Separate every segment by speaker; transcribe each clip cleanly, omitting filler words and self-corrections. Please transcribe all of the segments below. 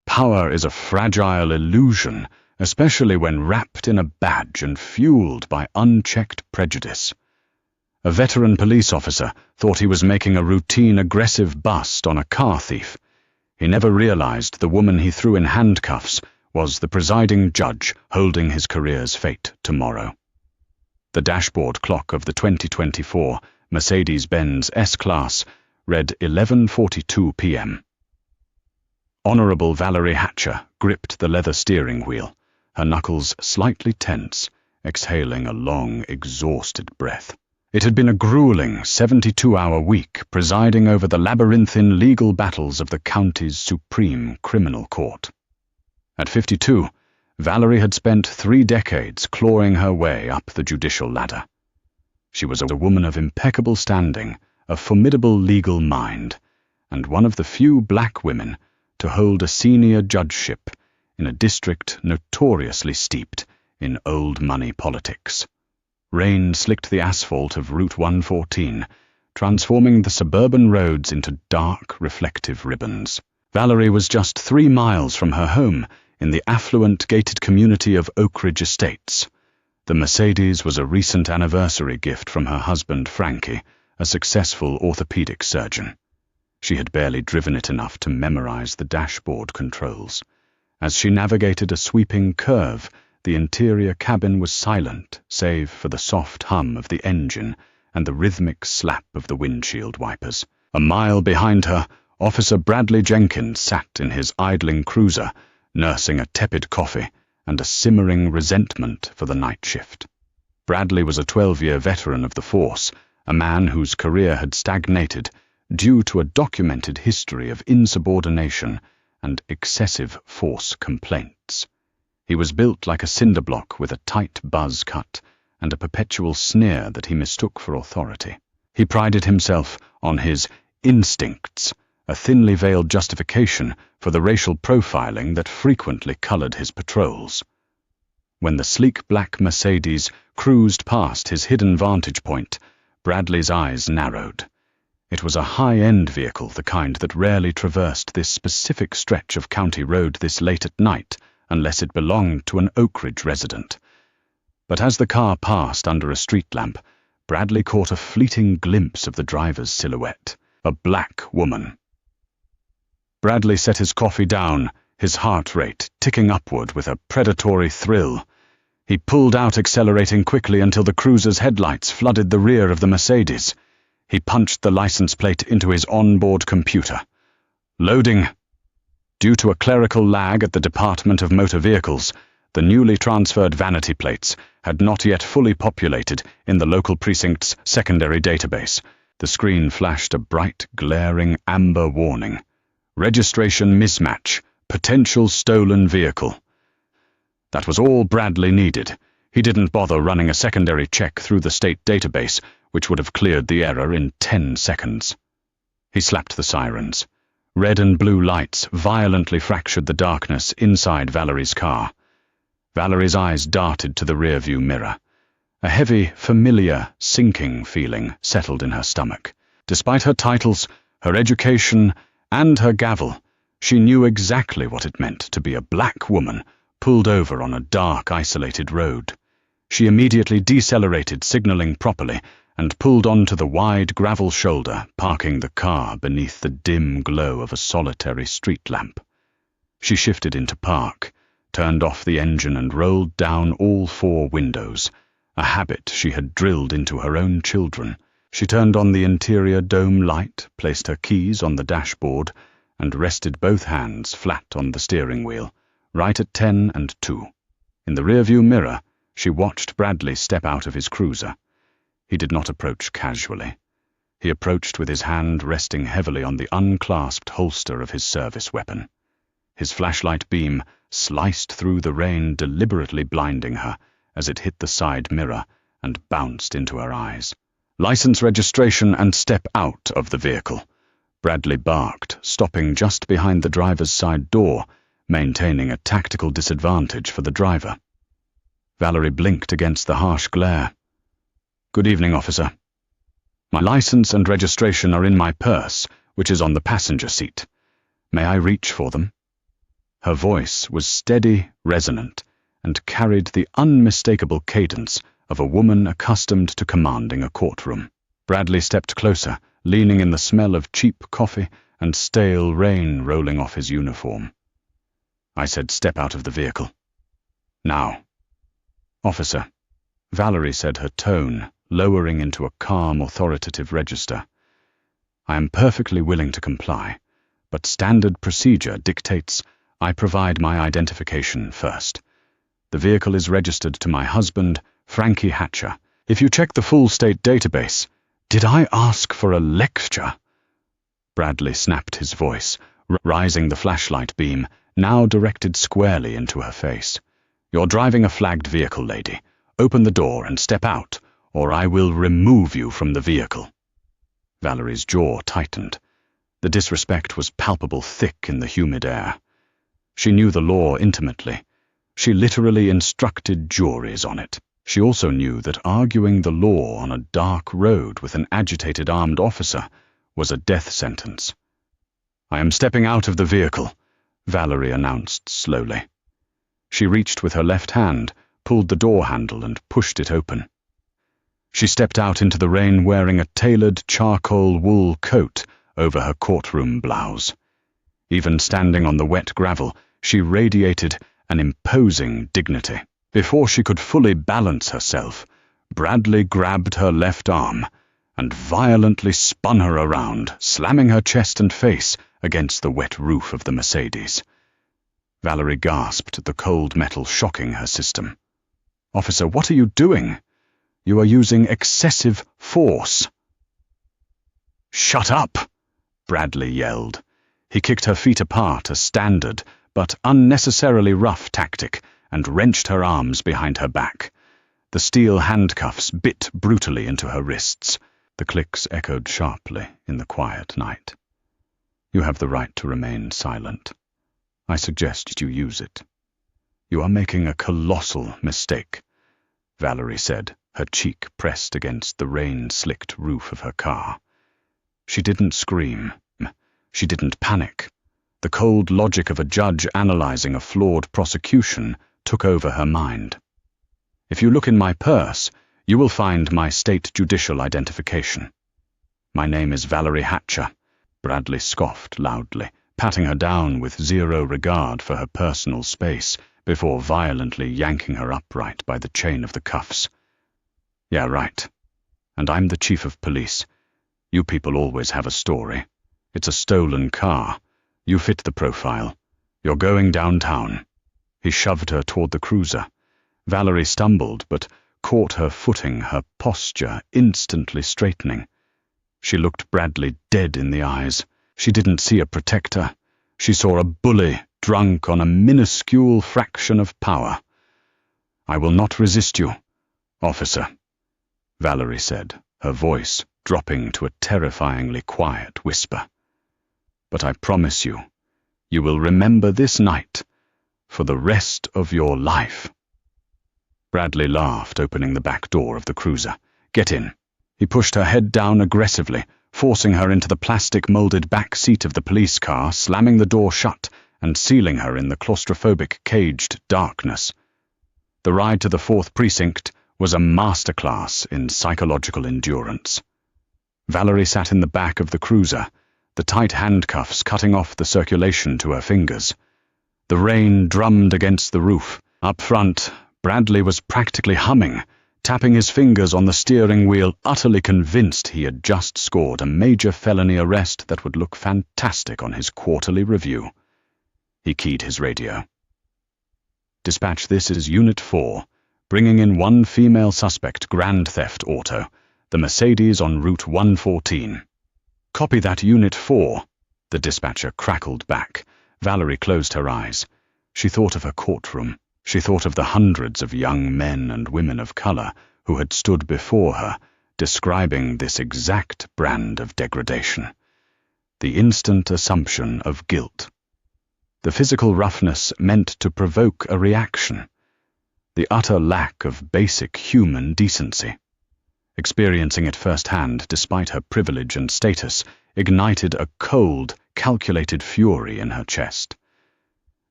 Speaker 1: Power is a fragile illusion, especially when wrapped in a badge and fueled by unchecked prejudice. A veteran police officer thought he was making a routine aggressive bust on a car thief. He never realized the woman he threw in handcuffs was the presiding judge holding his career's fate tomorrow. The dashboard clock of the 2024 Mercedes-Benz S-Class read 11:42 p.m. Honorable Valerie Hatcher gripped the leather steering wheel, her knuckles slightly tense, exhaling a long, exhausted breath. It had been a grueling 72-hour week presiding over the labyrinthine legal battles of the county's supreme criminal court. At 52, Valerie had spent 3 decades clawing her way up the judicial ladder. She was a woman of impeccable standing, a formidable legal mind, and one of the few black women to hold a senior judgeship in a district notoriously steeped in old money politics. Rain slicked the asphalt of Route 114, transforming the suburban roads into dark, reflective ribbons. Valerie was just 3 miles from her home in the affluent gated community of Oak Ridge Estates. The Mercedes was a recent anniversary gift from her husband Frankie, a successful orthopedic surgeon. She had barely driven it enough to memorize the dashboard controls. As she navigated a sweeping curve, the interior cabin was silent, save for the soft hum of the engine and the rhythmic slap of the windshield wipers. A mile behind her, Officer Bradley Jenkins sat in his idling cruiser, nursing a tepid coffee and a simmering resentment for the night shift. Bradley was a 12-year veteran of the force, a man whose career had stagnated due to a documented history of insubordination and excessive force complaints. He was built like a cinder block with a tight buzz cut and a perpetual sneer that he mistook for authority. He prided himself on his instincts, a thinly veiled justification for the racial profiling that frequently colored his patrols. When the sleek black Mercedes cruised past his hidden vantage point, Bradley's eyes narrowed. It was a high-end vehicle, the kind that rarely traversed this specific stretch of county road this late at night, unless it belonged to an Oak Ridge resident. But as the car passed under a street lamp, Bradley caught a fleeting glimpse of the driver's silhouette, a black woman. Bradley set his coffee down, his heart rate ticking upward with a predatory thrill. He pulled out, accelerating quickly until the cruiser's headlights flooded the rear of the Mercedes. He punched the license plate into his onboard computer. Loading. Due to a clerical lag at the Department of Motor Vehicles, the newly transferred vanity plates had not yet fully populated in the local precinct's secondary database. The screen flashed a bright, glaring amber warning. Registration mismatch. Potential stolen vehicle. That was all Bradley needed. He didn't bother running a secondary check through the state database, which would have cleared the error in 10 seconds. He slapped the sirens. Red and blue lights violently fractured the darkness inside Valerie's car. Valerie's eyes darted to the rearview mirror. A heavy, familiar, sinking feeling settled in her stomach. Despite her titles, her education, and her gavel, she knew exactly what it meant to be a black woman pulled over on a dark, isolated road. She immediately decelerated, signaling properly, and pulled onto the wide gravel shoulder, parking the car beneath the dim glow of a solitary street lamp. She shifted into park, turned off the engine and rolled down all 4 windows, a habit she had drilled into her own children. She turned on the interior dome light, placed her keys on the dashboard, and rested both hands flat on the steering wheel, right at 10 and 2. In the rearview mirror, she watched Bradley step out of his cruiser. He did not approach casually. He approached with his hand resting heavily on the unclasped holster of his service weapon. His flashlight beam sliced through the rain, deliberately blinding her as it hit the side mirror and bounced into her eyes. License, registration, and step out of the vehicle. Bradley barked, stopping just behind the driver's side door, maintaining a tactical disadvantage for the driver. Valerie blinked against the harsh glare. "Good evening, officer. My license and registration are in my purse, which is on the passenger seat. May I reach for them?" Her voice was steady, resonant, and carried the unmistakable cadence of a woman accustomed to commanding a courtroom. Bradley stepped closer, leaning in the smell of cheap coffee and stale rain rolling off his uniform. I said, "Step out of the vehicle. Now." "Officer," Valerie said, her tone lowering into a calm, authoritative register, "I am perfectly willing to comply, but standard procedure dictates I provide my identification first. The vehicle is registered to my husband, Frankie Hatcher. If you check the full state database—" "Did I ask for a lecture?" Bradley snapped his voice, rising the flashlight beam, now directed squarely into her face. "You're driving a flagged vehicle, lady. Open the door and step out, or I will remove you from the vehicle." Valerie's jaw tightened. The disrespect was palpable, thick in the humid air. She knew the law intimately. She literally instructed juries on it. She also knew that arguing the law on a dark road with an agitated armed officer was a death sentence. "I am stepping out of the vehicle," Valerie announced slowly. She reached with her left hand, pulled the door handle and pushed it open. She stepped out into the rain wearing a tailored charcoal wool coat over her courtroom blouse. Even standing on the wet gravel, she radiated an imposing dignity. Before she could fully balance herself, Bradley grabbed her left arm and violently spun her around, slamming her chest and face against the wet roof of the Mercedes. Valerie gasped, the cold metal shocking her system. "Officer, what are you doing? You are using excessive force." "Shut up!" Bradley yelled. He kicked her feet apart, a standard but unnecessarily rough tactic, and wrenched her arms behind her back. The steel handcuffs bit brutally into her wrists. The clicks echoed sharply in the quiet night. "You have the right to remain silent. I suggest you use it. You are making a colossal mistake," Valerie said, her cheek pressed against the rain-slicked roof of her car. She didn't scream. She didn't panic. The cold logic of a judge analyzing a flawed prosecution took over her mind. "If you look in my purse, you will find my state judicial identification. My name is Valerie Hatcher," Bradley scoffed loudly, patting her down with zero regard for her personal space before violently yanking her upright by the chain of the cuffs. "Yeah, right. And I'm the chief of police. You people always have a story. It's a stolen car. You fit the profile. You're going downtown." He shoved her toward the cruiser. Valerie stumbled, but caught her footing, her posture instantly straightening. She looked Bradley dead in the eyes. She didn't see a protector. She saw a bully drunk on a minuscule fraction of power. "I will not resist you, officer," Valerie said, her voice dropping to a terrifyingly quiet whisper. "But I promise you, you will remember this night for the rest of your life." Bradley laughed, opening the back door of the cruiser. "Get in." He pushed her head down aggressively, forcing her into the plastic-molded back seat of the police car, slamming the door shut and sealing her in the claustrophobic, caged darkness. The ride to the 4th Precinct was a masterclass in psychological endurance. Valerie sat in the back of the cruiser, the tight handcuffs cutting off the circulation to her fingers. The rain drummed against the roof. Up front, Bradley was practically humming, tapping his fingers on the steering wheel, utterly convinced he had just scored a major felony arrest that would look fantastic on his quarterly review. He keyed his radio. "Dispatch, this is Unit 4, bringing in one female suspect, grand theft auto, the Mercedes on Route 114. "Copy that, Unit 4, the dispatcher crackled back. Valerie closed her eyes. She thought of her courtroom. She thought of the hundreds of young men and women of color who had stood before her, describing this exact brand of degradation. The instant assumption of guilt. The physical roughness meant to provoke a reaction. The utter lack of basic human decency. Experiencing it firsthand, despite her privilege and status, ignited a cold, calculated fury in her chest.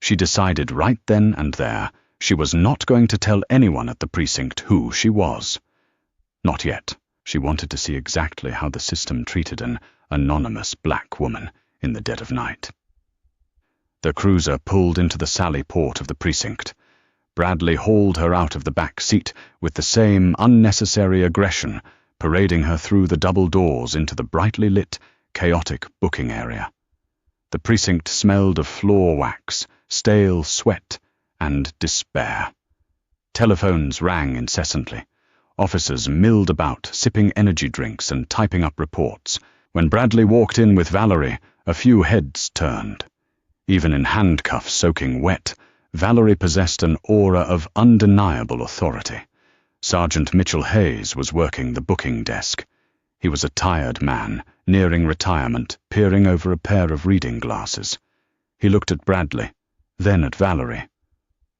Speaker 1: She decided right then and there she was not going to tell anyone at the precinct who she was. Not yet. She wanted to see exactly how the system treated an anonymous black woman in the dead of night. The cruiser pulled into the sally port of the precinct. Bradley hauled her out of the back seat with the same unnecessary aggression, parading her through the double doors into the brightly lit, chaotic booking area. The precinct smelled of floor wax, stale sweat, and despair. Telephones rang incessantly. Officers milled about, sipping energy drinks and typing up reports. When Bradley walked in with Valerie, a few heads turned. Even in handcuffs soaking wet, Valerie possessed an aura of undeniable authority. Sergeant Mitchell Hayes was working the booking desk. He was a tired man, nearing retirement, peering over a pair of reading glasses. He looked at Bradley, then at Valerie.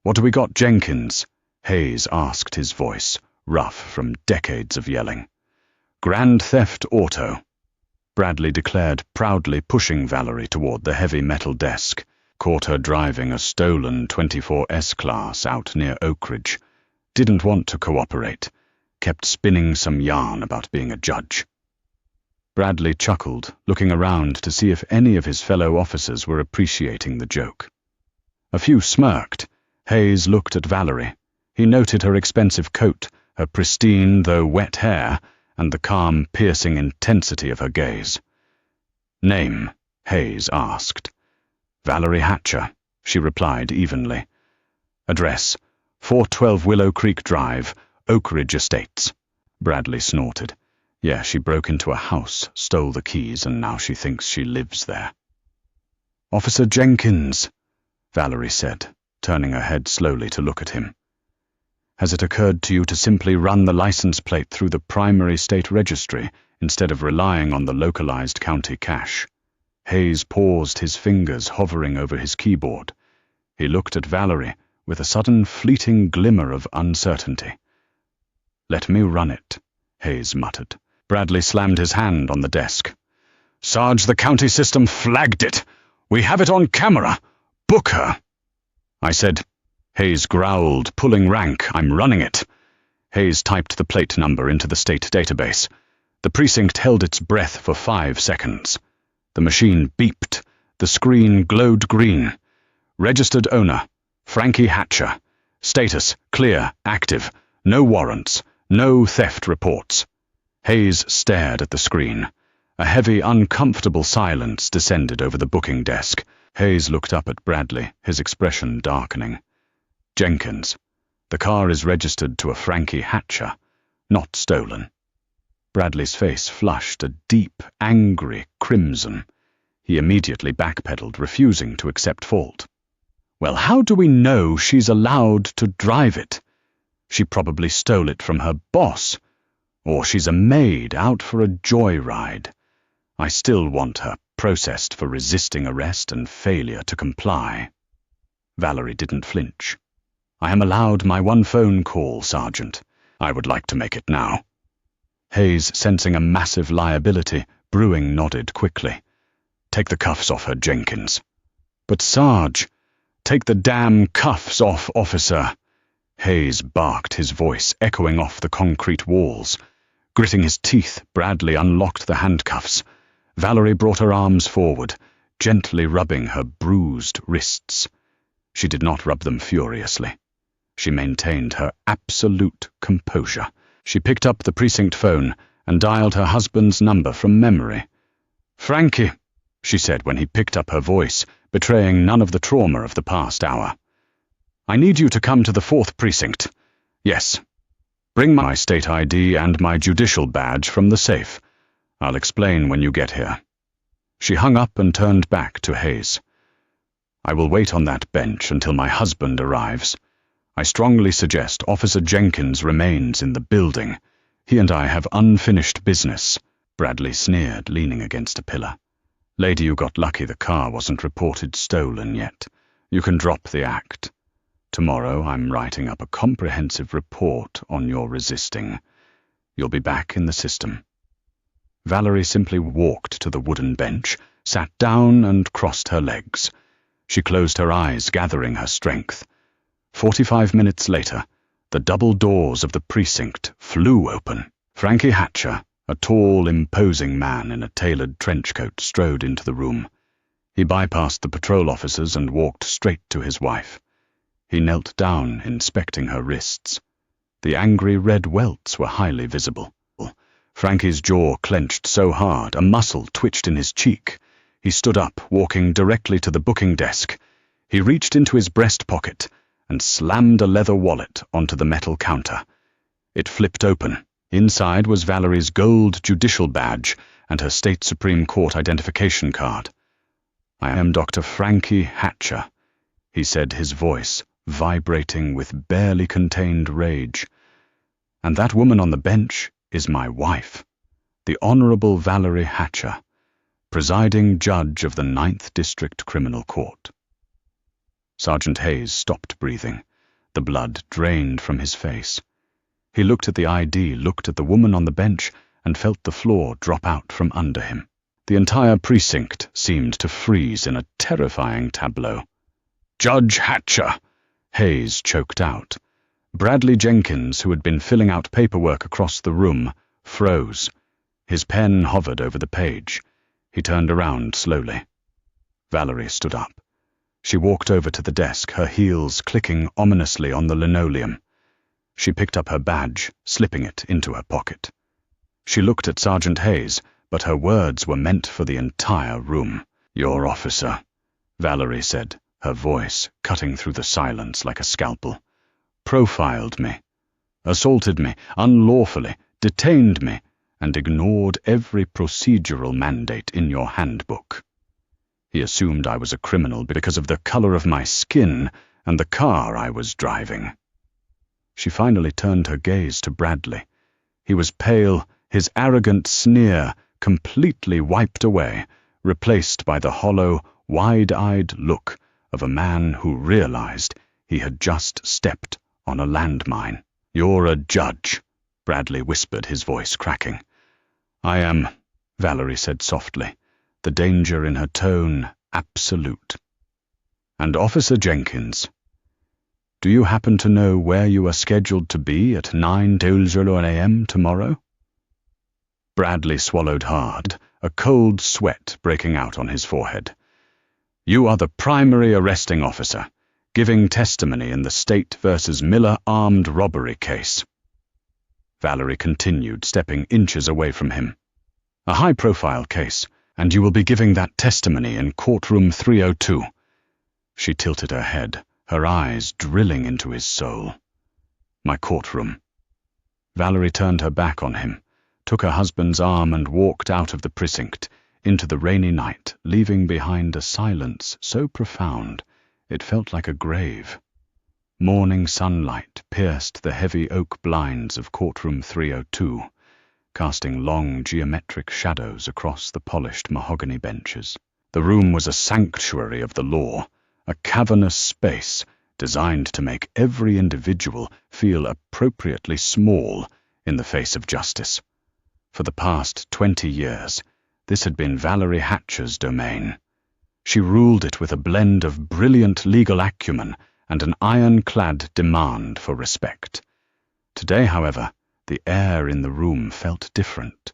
Speaker 1: "What do we got, Jenkins?" Hayes asked, his voice rough from decades of yelling. "Grand Theft Auto," Bradley declared, proudly pushing Valerie toward the heavy metal desk. Caught her driving a stolen 24 S-Class out near Oak Ridge. Didn't want to cooperate. Kept spinning some yarn about being a judge. Bradley chuckled, looking around to see if any of his fellow officers were appreciating the joke. A few smirked. Hayes looked at Valerie. He noted her expensive coat, her pristine though wet hair, and the calm, piercing intensity of her gaze. "Name?" Hayes asked. "Valerie Hatcher," she replied evenly. "Address, 412 Willow Creek Drive, Oak Ridge Estates." Bradley snorted. "Yeah, she broke into a house, stole the keys, and now she thinks she lives there." "Officer Jenkins," Valerie said, turning her head slowly to look at him. "Has it occurred to you to simply run the license plate through the primary state registry instead of relying on the localized county cache?" Hayes paused, his fingers hovering over his keyboard. He looked at Valerie with a sudden fleeting glimmer of uncertainty. "Let me run it," Hayes muttered. Bradley slammed his hand on the desk. "Sarge, the county system flagged it. We have it on camera. Book her." "I said," Hayes growled, pulling rank, "I'm running it." Hayes typed the plate number into the state database. The precinct held its breath for 5 seconds. The machine beeped. The screen glowed green. "Registered owner, Frankie Hatcher. Status, clear, active. No warrants. No theft reports." Hayes stared at the screen. A heavy, uncomfortable silence descended over the booking desk. Hayes looked up at Bradley, his expression darkening. "Jenkins, the car is registered to a Frankie Hatcher, not stolen." Bradley's face flushed a deep, angry crimson. He immediately backpedaled, refusing to accept fault. "Well, how do we know she's allowed to drive it? She probably stole it from her boss. Or she's a maid out for a joyride. I still want her processed for resisting arrest and failure to comply." Valerie didn't flinch. "I am allowed my one phone call, Sergeant. I would like to make it now." Hayes, sensing a massive liability brewing, nodded quickly. "Take the cuffs off her, Jenkins." "But Sarge—" "Take the damn cuffs off, officer." Hayes barked, his voice echoing off the concrete walls. Gritting his teeth, Bradley unlocked the handcuffs. Valerie brought her arms forward, gently rubbing her bruised wrists. She did not rub them furiously. She maintained her absolute composure. She picked up the precinct phone and dialed her husband's number from memory. "Frankie," she said when he picked up her voice, betraying none of the trauma of the past hour. "I need you to come to the 4th precinct. Yes. Bring my state ID and my judicial badge from the safe. I'll explain when you get here." She hung up and turned back to Hayes. "I will wait on that bench until my husband arrives. I strongly suggest Officer Jenkins remains in the building. He and I have unfinished business." Bradley sneered, leaning against a pillar. "Lady, you got lucky the car wasn't reported stolen yet. You can drop the act. Tomorrow I'm writing up a comprehensive report on your resisting. You'll be back in the system." Valerie simply walked to the wooden bench, sat down and crossed her legs. She closed her eyes, gathering her strength. 45 minutes later, the double doors of the precinct flew open. Frankie Hatcher, a tall, imposing man in a tailored trench coat, strode into the room. He bypassed the patrol officers and walked straight to his wife. He knelt down, inspecting her wrists. The angry red welts were highly visible. Frankie's jaw clenched so hard, a muscle twitched in his cheek. He stood up, walking directly to the booking desk. He reached into his breast pocket and slammed a leather wallet onto the metal counter. It flipped open. Inside was Valerie's gold judicial badge and her state Supreme Court identification card. "I am Dr. Frankie Hatcher," he said, his voice vibrating with barely contained rage. "And that woman on the bench is my wife, the Honorable Valerie Hatcher, presiding judge of the 9th District Criminal Court." Sergeant Hayes stopped breathing. The blood drained from his face. He looked at the ID, looked at the woman on the bench, and felt the floor drop out from under him. The entire precinct seemed to freeze in a terrifying tableau. "Judge Hatcher!" Hayes choked out. Bradley Jenkins, who had been filling out paperwork across the room, froze. His pen hovered over the page. He turned around slowly. Valerie stood up. She walked over to the desk, her heels clicking ominously on the linoleum. She picked up her badge, slipping it into her pocket. She looked at Sergeant Hayes, but her words were meant for the entire room. "Your officer," Valerie said, her voice cutting through the silence like a scalpel, "profiled me, assaulted me unlawfully, detained me, and ignored every procedural mandate in your handbook. He assumed I was a criminal because of the color of my skin and the car I was driving." She finally turned her gaze to Bradley. He was pale, his arrogant sneer completely wiped away, replaced by the hollow, wide-eyed look of a man who realized he had just stepped on a landmine. "You're a judge," Bradley whispered, his voice cracking. "I am," Valerie said softly, the danger in her tone absolute. "And Officer Jenkins, do you happen to know where you are scheduled to be at 9:00 a.m. tomorrow?" Bradley swallowed hard, a cold sweat breaking out on his forehead. "You are the primary arresting officer, giving testimony in the State versus Miller armed robbery case." Valerie continued, stepping inches away from him. "A high-profile case, and you will be giving that testimony in courtroom 302. She tilted her head, her eyes drilling into his soul. "My courtroom." Valerie turned her back on him, took her husband's arm and walked out of the precinct, into the rainy night, leaving behind a silence so profound it felt like a grave. Morning sunlight pierced the heavy oak blinds of courtroom 302, casting long geometric shadows across the polished mahogany benches. The room was a sanctuary of the law, a cavernous space designed to make every individual feel appropriately small in the face of justice. For the past 20 years, this had been Valerie Hatcher's domain. She ruled it with a blend of brilliant legal acumen and an ironclad demand for respect. Today, however, the air in the room felt different.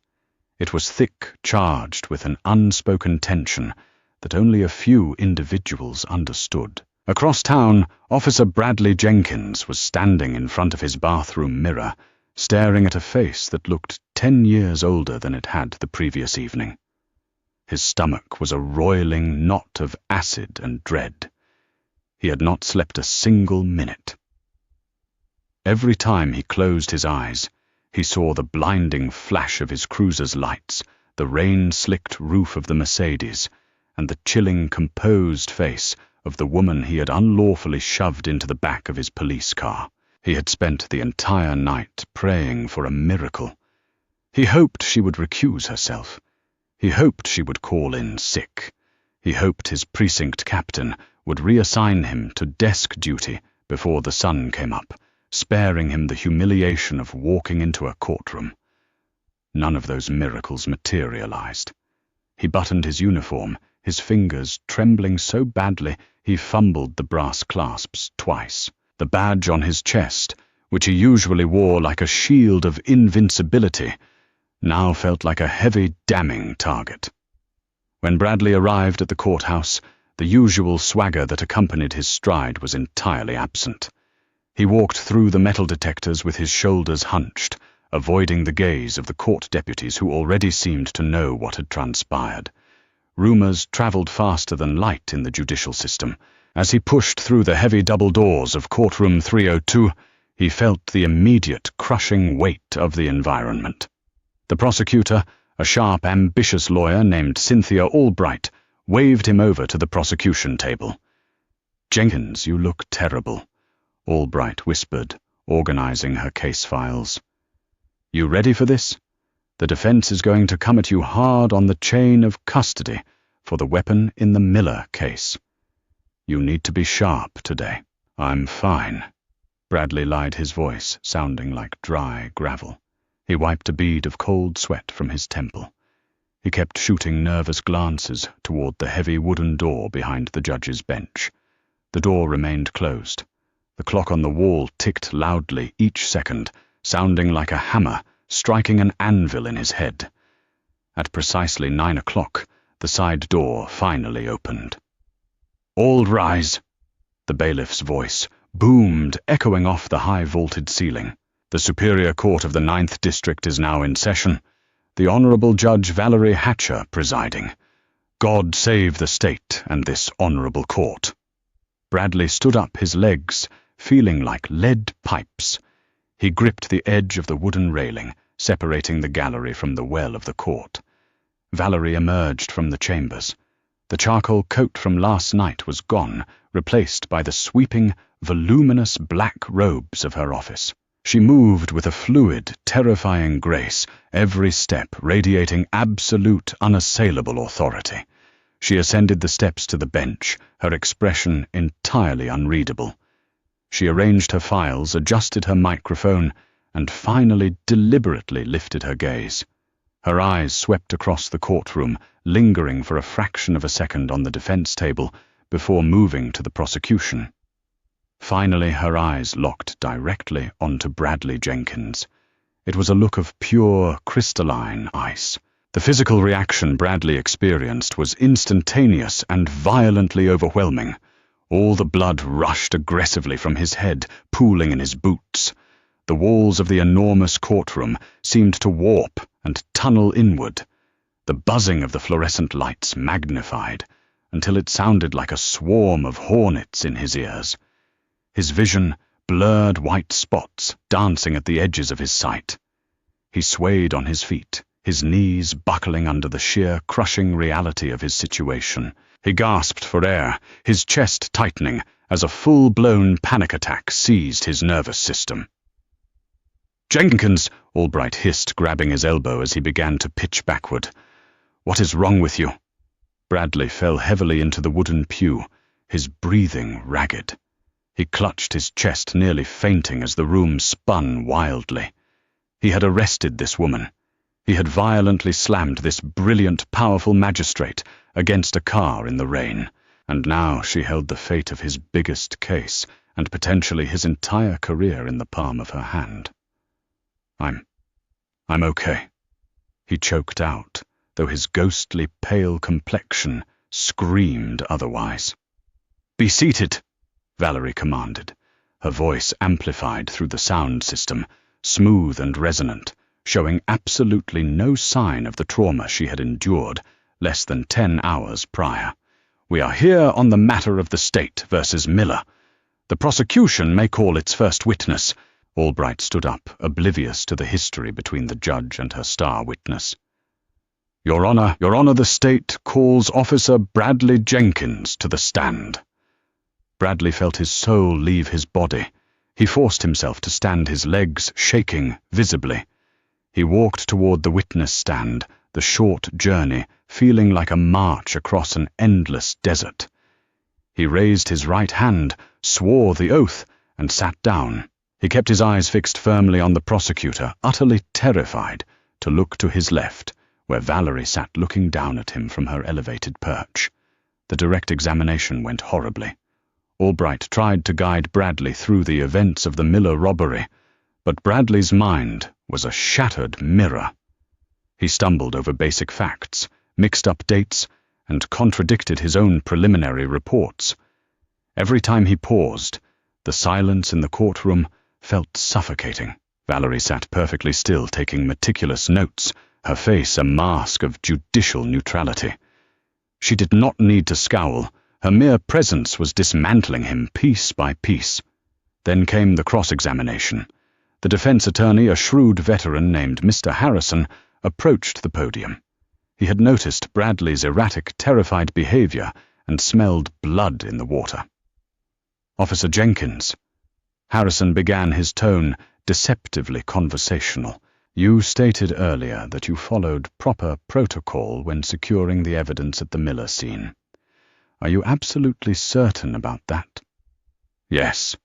Speaker 1: It was thick, charged with an unspoken tension that only a few individuals understood. Across town, Officer Bradley Jenkins was standing in front of his bathroom mirror, staring at a face that looked 10 years older than it had the previous evening. His stomach was a roiling knot of acid and dread. He had not slept a single minute. Every time he closed his eyes, he saw the blinding flash of his cruiser's lights, the rain-slicked roof of the Mercedes, and the chilling, composed face of the woman he had unlawfully shoved into the back of his police car. He had spent the entire night praying for a miracle. He hoped she would recuse herself. He hoped she would call in sick. He hoped his precinct captain would reassign him to desk duty before the sun came up, sparing him the humiliation of walking into a courtroom. None of those miracles materialized. He buttoned his uniform, his fingers trembling so badly he fumbled the brass clasps twice. The badge on his chest, which he usually wore like a shield of invincibility, now felt like a heavy, damning target. When Bradley arrived at the courthouse, the usual swagger that accompanied his stride was entirely absent. He walked through the metal detectors with his shoulders hunched, avoiding the gaze of the court deputies who already seemed to know what had transpired. Rumors traveled faster than light in the judicial system. As he pushed through the heavy double doors of courtroom 302, he felt the immediate crushing weight of the environment. The prosecutor, a sharp, ambitious lawyer named Cynthia Albright, waved him over to the prosecution table. "Jenkins, you look terrible," Albright whispered, organizing her case files. "You ready for this? The defense is going to come at you hard on the chain of custody for the weapon in the Miller case. You need to be sharp today." "I'm fine," Bradley lied, his voice sounding like dry gravel. He wiped a bead of cold sweat from his temple. He kept shooting nervous glances toward the heavy wooden door behind the judge's bench. The door remained closed. The clock on the wall ticked loudly each second, sounding like a hammer striking an anvil in his head. At precisely 9 o'clock, the side door finally opened. "All rise," the bailiff's voice boomed, echoing off the high-vaulted ceiling. "The Superior Court of the 9th District is now in session. The Honorable Judge Valerie Hatcher presiding. God save the state and this honorable court." Bradley stood up, his legs feeling like lead pipes. He gripped the edge of the wooden railing, separating the gallery from the well of the court. Valerie emerged from the chambers. The charcoal coat from last night was gone, replaced by the sweeping, voluminous black robes of her office. She moved with a fluid, terrifying grace, every step radiating absolute, unassailable authority. She ascended the steps to the bench, her expression entirely unreadable. She arranged her files, adjusted her microphone, and finally deliberately lifted her gaze. Her eyes swept across the courtroom, lingering for a fraction of a second on the defense table before moving to the prosecution. Finally, her eyes locked directly onto Bradley Jenkins. It was a look of pure, crystalline ice. The physical reaction Bradley experienced was instantaneous and violently overwhelming. All the blood rushed aggressively from his head, pooling in his boots. The walls of the enormous courtroom seemed to warp and tunnel inward. The buzzing of the fluorescent lights magnified, until it sounded like a swarm of hornets in his ears. His vision, blurred white spots dancing at the edges of his sight. He swayed on his feet, his knees buckling under the sheer, crushing reality of his situation. He gasped for air, his chest tightening as a full-blown panic attack seized his nervous system. "Jenkins," Albright hissed, grabbing his elbow as he began to pitch backward. "What is wrong with you?" Bradley fell heavily into the wooden pew, his breathing ragged. He clutched his chest, nearly fainting as the room spun wildly. He had arrested this woman. He had violently slammed this brilliant, powerful magistrate against a car in the rain, and now she held the fate of his biggest case and potentially his entire career in the palm of her hand. I'm okay," he choked out, though his ghostly pale complexion screamed otherwise. "Be seated," Valerie commanded, her voice amplified through the sound system, smooth and resonant, showing absolutely no sign of the trauma she had endured less than 10 hours prior. "We are here on the matter of the state versus Miller. The prosecution may call its first witness." Albright stood up, oblivious to the history between the judge and her star witness. Your Honor, the state calls Officer Bradley Jenkins to the stand." Bradley felt his soul leave his body. He forced himself to stand, his legs shaking visibly. He walked toward the witness stand, the short journey feeling like a march across an endless desert. He raised his right hand, swore the oath, and sat down. He kept his eyes fixed firmly on the prosecutor, utterly terrified to look to his left, where Valerie sat looking down at him from her elevated perch. The direct examination went horribly. Albright tried to guide Bradley through the events of the Miller robbery, but Bradley's mind was a shattered mirror. He stumbled over basic facts, mixed up dates, and contradicted his own preliminary reports. Every time he paused, the silence in the courtroom felt suffocating. Valerie sat perfectly still, taking meticulous notes, her face a mask of judicial neutrality. She did not need to scowl. Her mere presence was dismantling him piece by piece. Then came the cross-examination. The defense attorney, a shrewd veteran named Mr. Harrison, approached the podium. He had noticed Bradley's erratic, terrified behavior and smelled blood in the water. "Officer Jenkins," Harrison began, his tone deceptively conversational. "You stated earlier that you followed proper protocol when securing the evidence at the Miller scene. Are you absolutely certain about that?" "Yes."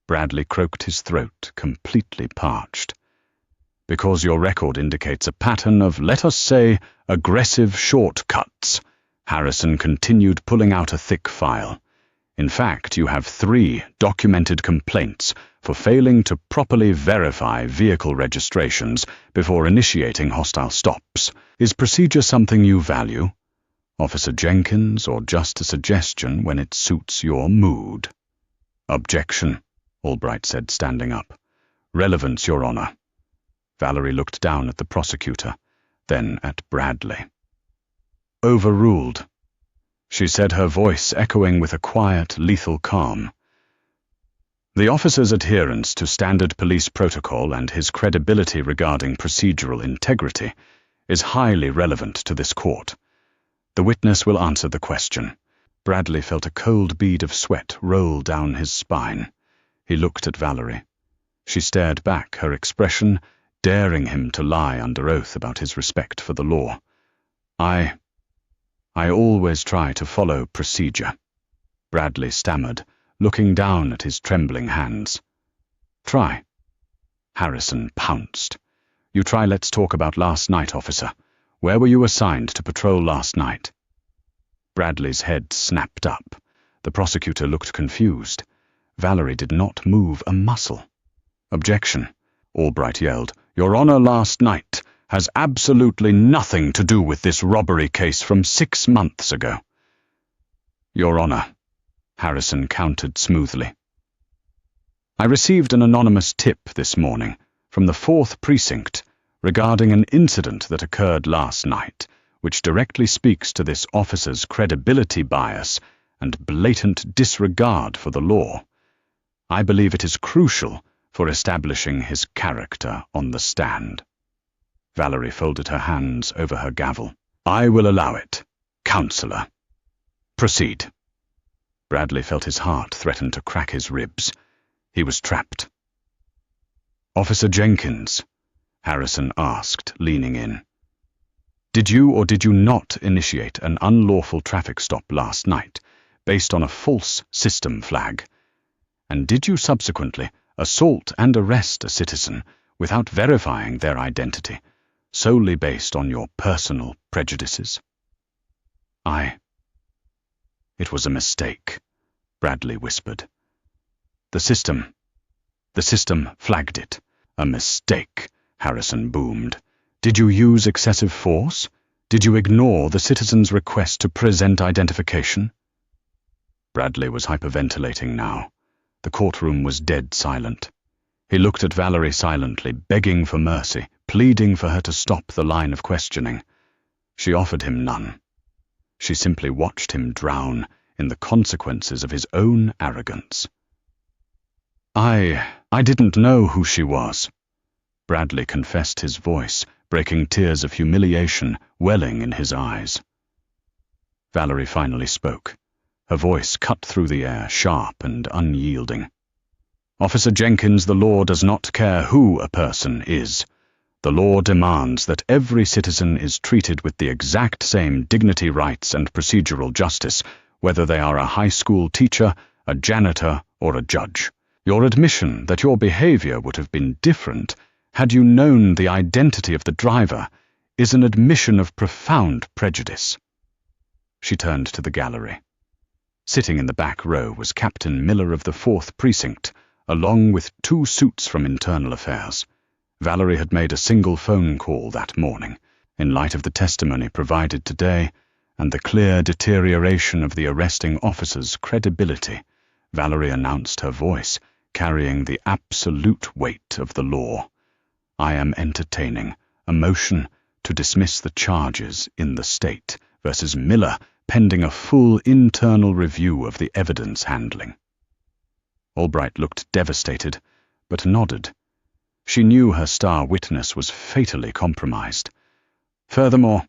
Speaker 1: Bradley croaked, his throat completely parched. "Because your record indicates a pattern of, let us say, aggressive shortcuts," Harrison continued, pulling out a thick file. "In fact, you have 3 documented complaints for failing to properly verify vehicle registrations before initiating hostile stops. Is procedure something you value, Officer Jenkins, or just a suggestion when it suits your mood?" "Objection," Albright said, standing up. "Relevance, Your Honor." Valerie looked down at the prosecutor, then at Bradley. "Overruled," she said, her voice echoing with a quiet, lethal calm. "The officer's adherence to standard police protocol and his credibility regarding procedural integrity is highly relevant to this court. The witness will answer the question." Bradley felt a cold bead of sweat roll down his spine. He looked at Valerie. She stared back, her expression daring him to lie under oath about his respect for the law. I always try to follow procedure," Bradley stammered, looking down at his trembling hands. "Try." Harrison pounced. "You try. Let's talk about last night, officer. Where were you assigned to patrol last night?" Bradley's head snapped up. The prosecutor looked confused. Valerie did not move a muscle. "Objection," Albright yelled. "Your Honor, last night has absolutely nothing to do with this robbery case from 6 months ago." "Your Honor," Harrison countered smoothly. "I received an anonymous tip this morning from the 4th Precinct regarding an incident that occurred last night, which directly speaks to this officer's credibility bias and blatant disregard for the law. I believe it is crucial for establishing his character on the stand." Valerie folded her hands over her gavel. "I will allow it, Counselor. Proceed." Bradley felt his heart threaten to crack his ribs. He was trapped. "Officer Jenkins," Harrison asked, leaning in, "did you or did you not initiate an unlawful traffic stop last night based on a false system flag? And did you subsequently assault and arrest a citizen without verifying their identity, solely based on your personal prejudices?" "It was a mistake," Bradley whispered. The system flagged it." "A mistake," Harrison boomed. "Did you use excessive force? Did you ignore the citizen's request to present identification?" Bradley was hyperventilating now. The courtroom was dead silent. He looked at Valerie silently, begging for mercy, pleading for her to stop the line of questioning. She offered him none. She simply watched him drown in the consequences of his own arrogance. I didn't know who she was," Bradley confessed, his voice breaking, tears of humiliation welling in his eyes. Valerie finally spoke. Her voice cut through the air, sharp and unyielding. "Officer Jenkins, the law does not care who a person is. The law demands that every citizen is treated with the exact same dignity, rights, and procedural justice, whether they are a high school teacher, a janitor, or a judge. Your admission that your behavior would have been different had you known the identity of the driver is an admission of profound prejudice." She turned to the gallery. Sitting in the back row was Captain Miller of the 4th Precinct, along with 2 suits from Internal Affairs. Valerie had made a single phone call that morning. In light of the testimony provided today and the clear deterioration of the arresting officer's credibility, Valerie announced, her voice carrying the absolute weight of the law. "I am entertaining a motion to dismiss the charges in the state versus Miller, pending a full internal review of the evidence handling." Albright looked devastated, but nodded. She knew her star witness was fatally compromised. "Furthermore,"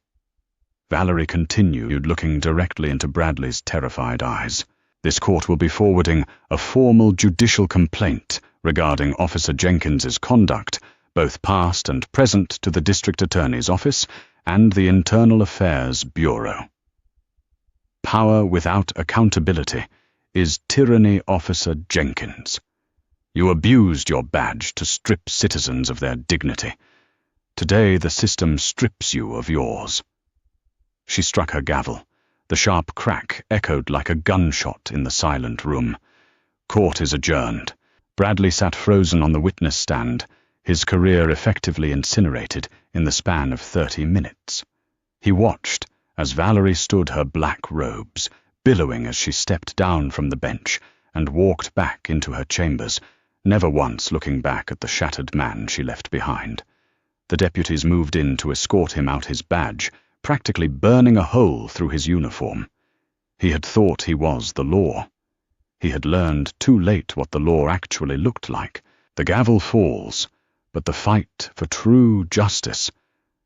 Speaker 1: Valerie continued, looking directly into Bradley's terrified eyes, "this court will be forwarding a formal judicial complaint regarding Officer Jenkins's conduct, both past and present, to the District Attorney's Office and the Internal Affairs Bureau. Power without accountability is tyranny, Officer Jenkins. You abused your badge to strip citizens of their dignity. Today the system strips you of yours." She struck her gavel. The sharp crack echoed like a gunshot in the silent room. Court is adjourned. Bradley sat frozen on the witness stand, his career effectively incinerated in the span of 30 minutes. He watched as Valerie stood her black robes, billowing as she stepped down from the bench and walked back into her chambers, never once looking back at the shattered man she left behind. The deputies moved in to escort him out, his badge practically burning a hole through his uniform. He had thought he was the law. He had learned too late what the law actually looked like. The gavel falls, but the fight for true justice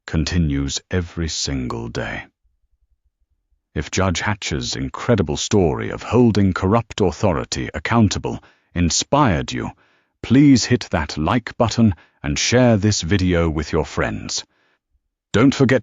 Speaker 1: continues every single day. If Judge Hatcher's incredible story of holding corrupt authority accountable inspired you, please hit that like button and share this video with your friends. Don't forget